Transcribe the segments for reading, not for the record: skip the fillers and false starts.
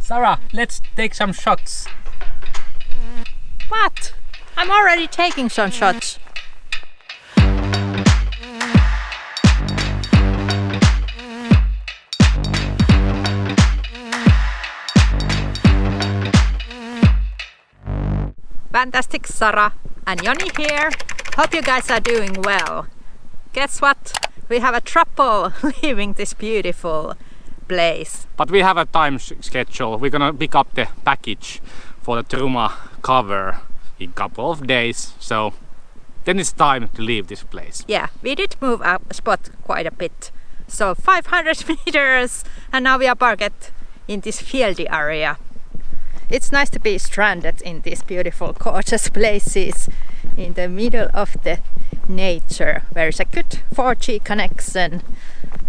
Sarah, let's take some shots. What? I'm already taking some shots. Vantastic, Sarah and Joni here. Hope you guys are doing well. Guess what? We have a trouble leaving this beautiful place. But we have a time schedule. We're gonna pick up the package for the Truma cover in a couple of days. So then it's time to leave this place. Yeah, we did move our spot quite a bit. So 500 meters and now we are parked in this fieldy area. It's nice to be stranded in these beautiful, gorgeous places in the middle of the nature. There is a good 4G connection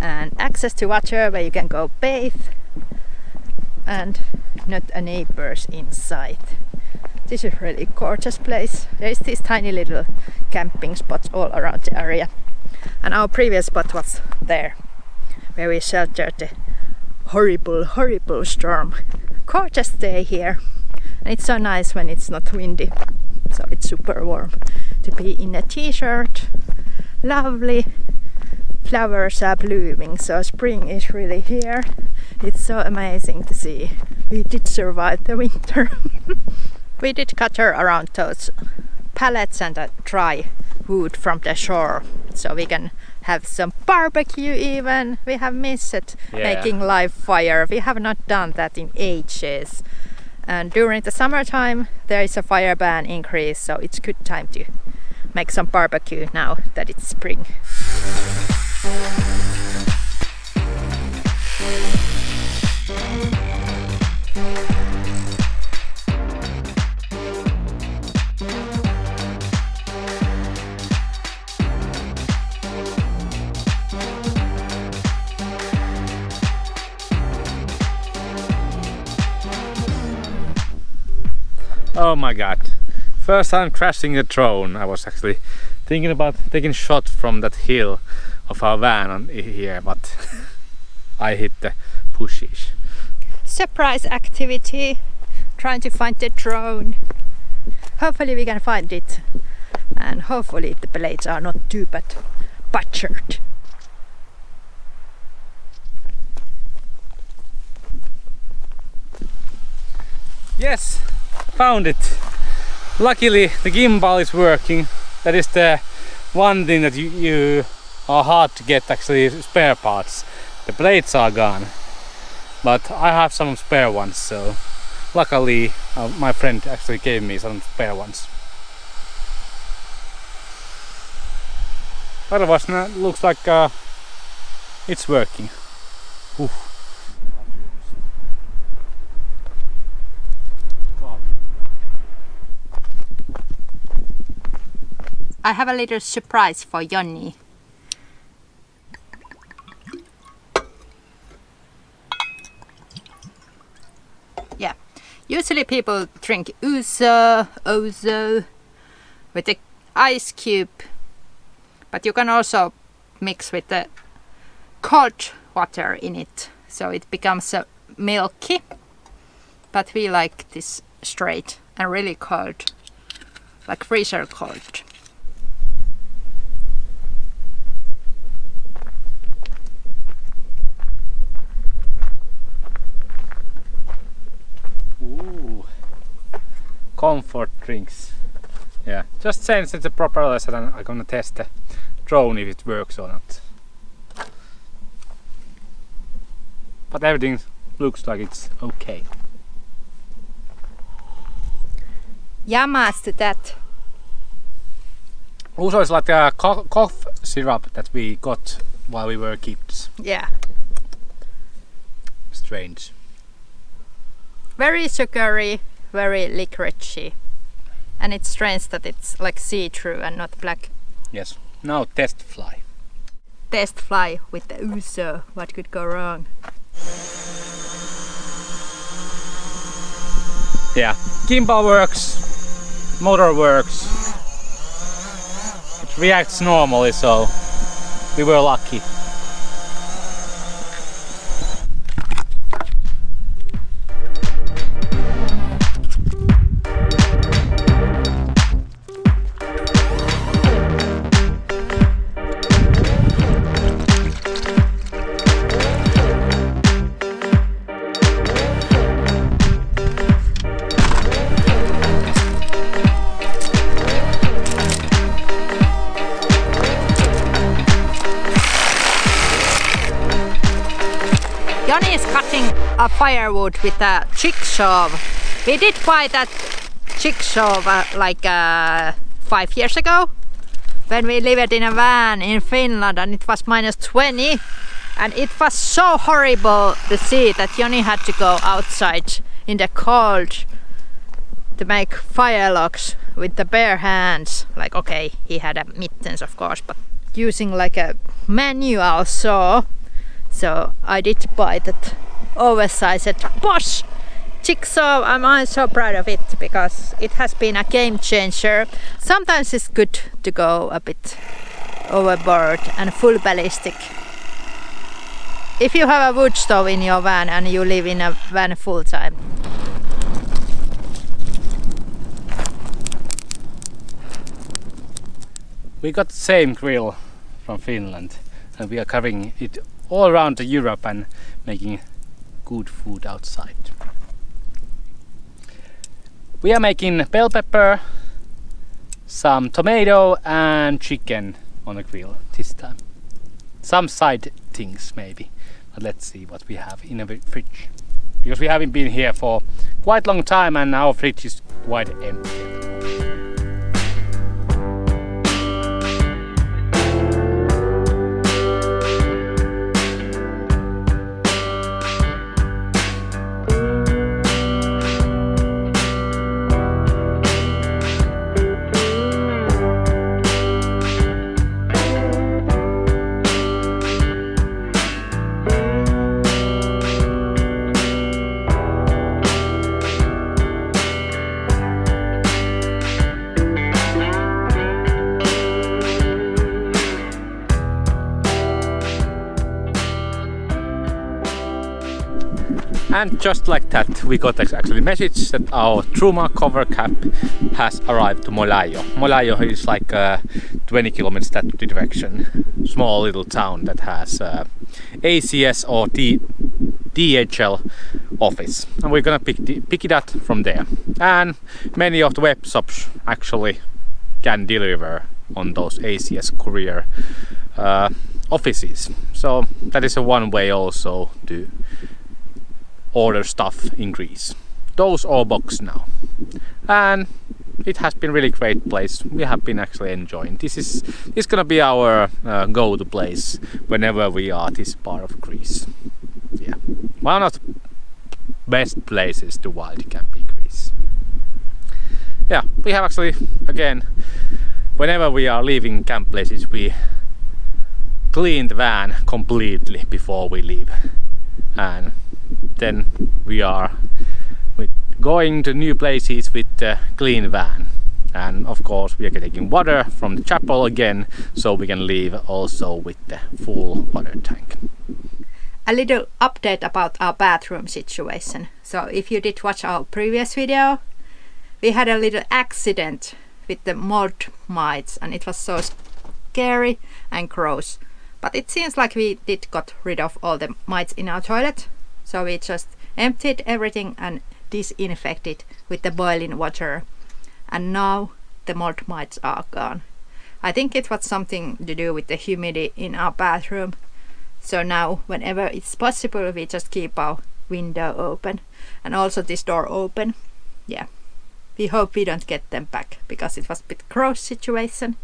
and access to water where you can go bathe and not a neighbors inside. This is a really gorgeous place. There is these tiny little camping spots all around the area. And our previous spot was there, where we sheltered the horrible storm. Gorgeous day here, and it's so nice when it's not windy, so it's super warm to be in a t-shirt. Lovely flowers are blooming, so spring is really here. It's so amazing to see. We did survive the winter. We did gather around those pallets and dry wood from the shore, so we can have some barbecue even. We have missed making live fire. We have not done that in ages. And during the summertime there is a fire ban in Greece, so it's good time to make some barbecue now that it's spring. Oh my god. First time crashing a drone. I was actually thinking about taking a shot from that hill of our van on here, but I hit the bushes. Surprise activity. Trying to find the drone. Hopefully we can find it. And hopefully the blades are not too butchered. Yes! Found it! Luckily the gimbal is working. That is the one thing that you are hard to get actually spare parts. The blades are gone, but I have some spare ones, so luckily my friend actually gave me some spare ones. Otherwise it looks like it's working. Oof. I have a little surprise for Joni. Yeah, usually people drink ouzo with the ice cube, but you can also mix with the cold water in it, so it becomes milky. But we like this straight and really cold, like freezer cold. Comfort drinks. Yeah, just since it's a proper lesson, I'm gonna test the drone if it works or not. But everything looks like it's okay. Yamas to that. Also, it's like a cough syrup that we got while we were kids. Yeah. Strange. Very sugary. Very licoricey, and it's strange that it's like see-through and not black. Yes. Now test fly. Test fly with the ouzo. What could go wrong? Yeah. Gimbal works. Motor works. It reacts normally, so we were lucky. a firewood with a jigsaw. We did buy that jigsaw like 5 years ago when we lived in a van in Finland and it was -20 and it was so horrible to see that Joni had to go outside in the cold to make fire logs with the bare hands. Like, okay, he had a mittens of course, but using like a manual saw. So I did buy that oversized Bosch jigsaw. I'm so proud of it because it has been a game changer. Sometimes it's good to go a bit overboard and full ballistic. If you have a wood stove in your van and you live in a van full time. We got the same grill from Finland and we are carrying it all around Europe and making good food outside. We are making bell pepper, some tomato and chicken on the grill this time. Some side things maybe, but let's see what we have in the fridge. Because we haven't been here for quite a long time and our fridge is quite empty. And just like that, we got actually message that our Truma cover cap has arrived to Molaio. Molaio is like 20 kilometers that direction. Small little town that has ACS or DHL office. And we're gonna pick it up from there. And many of the web shops actually can deliver on those ACS courier offices. So that is a one way also to order stuff in Greece. Those are boxed now. And it has been really great place. We have been actually enjoying. This is gonna be our go-to place whenever we are this part of Greece. Yeah, one of the best places to wild camp in Greece. Yeah, we have actually, again, whenever we are leaving camp places, we clean the van completely before we leave. And then we are going to new places with the clean van. And of course we are getting water from the chapel again, so we can leave also with the full water tank. A little update about our bathroom situation. So if you did watch our previous video, we had a little accident with the mold mites and it was so scary and gross. But it seems like we did got rid of all the mites in our toilet. So we just emptied everything and disinfected with the boiling water. And now the mold mites are gone. I think it was something to do with the humidity in our bathroom. So now whenever it's possible we just keep our window open and also this door open. Yeah, we hope we don't get them back because it was a bit gross situation.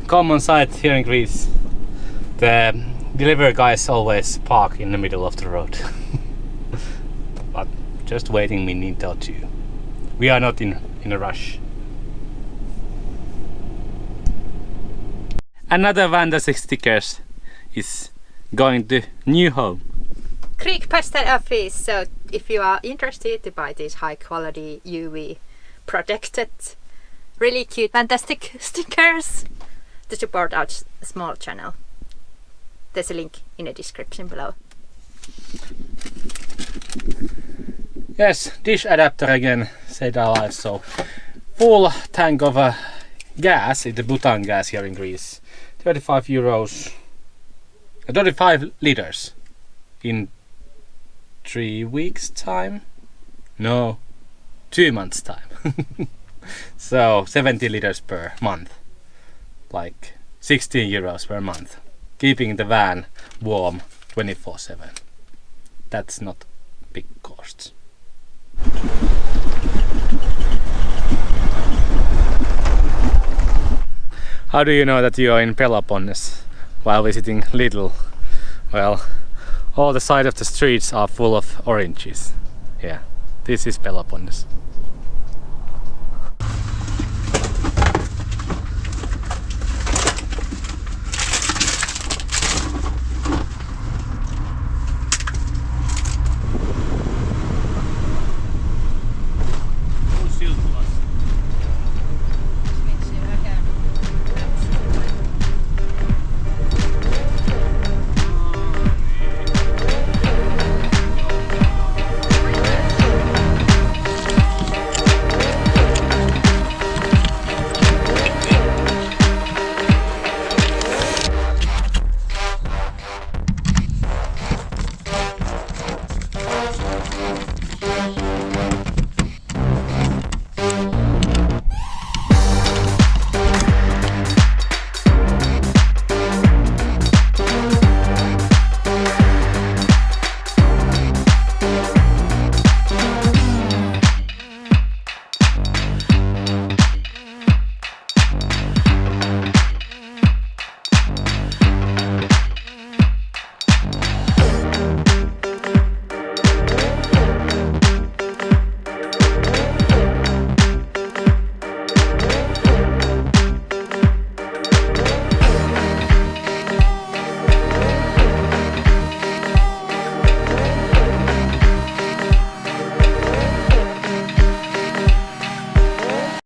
Common sight here in Greece. The delivery guys always park in the middle of the road. But just waiting minute or two. We are not in a rush. Another Vantastic stickers is going to new home. Greek Pastel Office. So if you are interested to buy these high quality UV protected, really cute Vantastic stickers to support our small channel. There's a link in the description below. Yes, dish adapter again saved our lives. So full tank of gas, it's the butane gas here in Greece. 35 euros, 35 liters in 3 weeks time? No, 2 months time. So 70 liters per month, like 16 euros per month, keeping the van warm 24/7. That's not big costs. How do you know that you are in Peloponnese while visiting Lidl? Well, all the side of the streets are full of oranges. Yeah, this is Peloponnese.